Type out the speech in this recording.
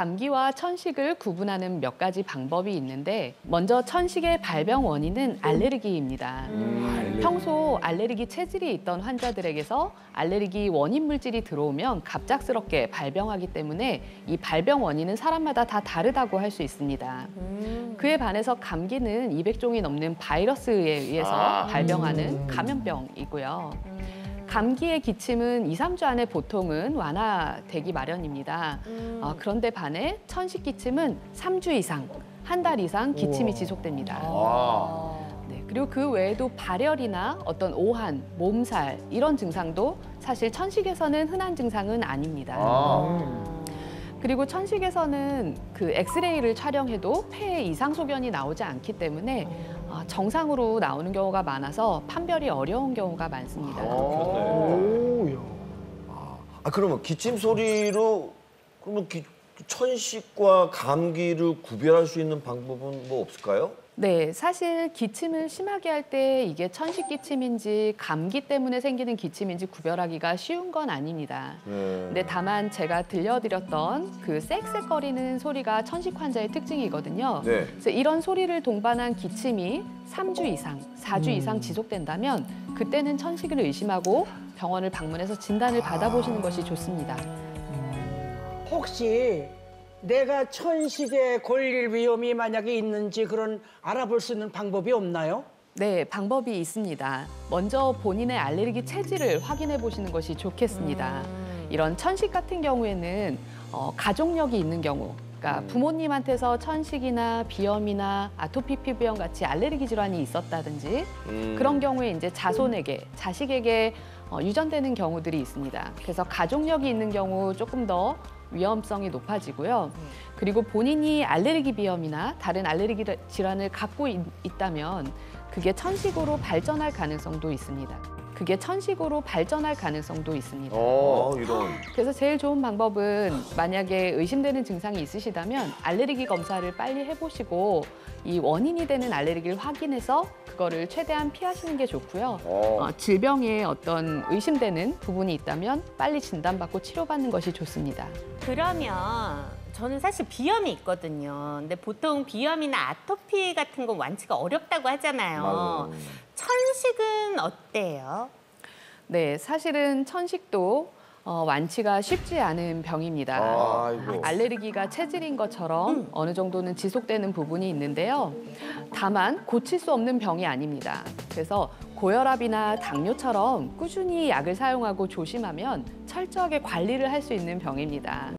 감기와 천식을 구분하는 몇 가지 방법이 있는데 먼저 천식의 발병 원인은 알레르기입니다. 평소 알레르기 체질이 있던 환자들에게서 알레르기 원인 물질이 들어오면 갑작스럽게 발병하기 때문에 이 발병 원인은 사람마다 다 다르다고 할 수 있습니다. 그에 반해서 감기는 200종이 넘는 바이러스에 의해서 발병하는 감염병이고요. 감기의 기침은 2, 3주 안에 보통은 완화되기 마련입니다. 그런데 반해 천식 기침은 3주 이상, 한 달 이상 기침이 지속됩니다. 네, 그리고 그 외에도 발열이나 어떤 오한, 몸살 이런 증상도 사실 천식에서는 흔한 증상은 아닙니다. 그리고 천식에서는 그 엑스레이를 촬영해도 폐에 이상 소견이 나오지 않기 때문에 정상으로 나오는 경우가 많아서 판별이 어려운 경우가 많습니다. 그러면 기침 소리로 그러면 천식과 감기를 구별할 수 있는 방법은 뭐 없을까요? 네, 사실 기침을 심하게 할 때 이게 천식 기침인지 감기 때문에 생기는 기침인지 구별하기가 쉬운 건 아닙니다. 근데 다만 제가 들려드렸던 그 쌕쌕거리는 소리가 천식 환자의 특징이거든요. 네. 그래서 이런 소리를 동반한 기침이 3주 이상, 4주 이상 지속된다면 그때는 천식을 의심하고 병원을 방문해서 진단을 받아보시는 것이 좋습니다. 혹시 내가 천식에 걸릴 위험이 만약에 있는지 그런 알아볼 수 있는 방법이 없나요? 네, 방법이 있습니다. 먼저 본인의 알레르기 체질을 확인해 보시는 것이 좋겠습니다. 이런 천식 같은 경우에는 가족력이 있는 경우, 그러니까 부모님한테서 천식이나 비염이나 아토피 피부염 같이 알레르기 질환이 있었다든지 그런 경우에 이제 자손에게, 자식에게 유전되는 경우들이 있습니다. 그래서 가족력이 있는 경우 조금 더 위험성이 높아지고요. 그리고 본인이 알레르기 비염이나 다른 알레르기 질환을 갖고 있다면 그게 천식으로 발전할 가능성도 있습니다. 이런. 그래서 제일 좋은 방법은 만약에 의심되는 증상이 있으시다면 알레르기 검사를 빨리 해보시고 이 원인이 되는 알레르기를 확인해서 그거를 최대한 피하시는 게 좋고요. 질병에 어떤 의심되는 부분이 있다면 빨리 진단받고 치료받는 것이 좋습니다. 그러면 저는 사실 비염이 있거든요. 근데 보통 비염이나 아토피 같은 건 완치가 어렵다고 하잖아요. 천식은 어때요? 네, 사실은 천식도 완치가 쉽지 않은 병입니다. 알레르기가 체질인 것처럼 어느 정도는 지속되는 부분이 있는데요. 다만 고칠 수 없는 병이 아닙니다. 그래서 고혈압이나 당뇨처럼 꾸준히 약을 사용하고 조심하면 철저하게 관리를 할 수 있는 병입니다.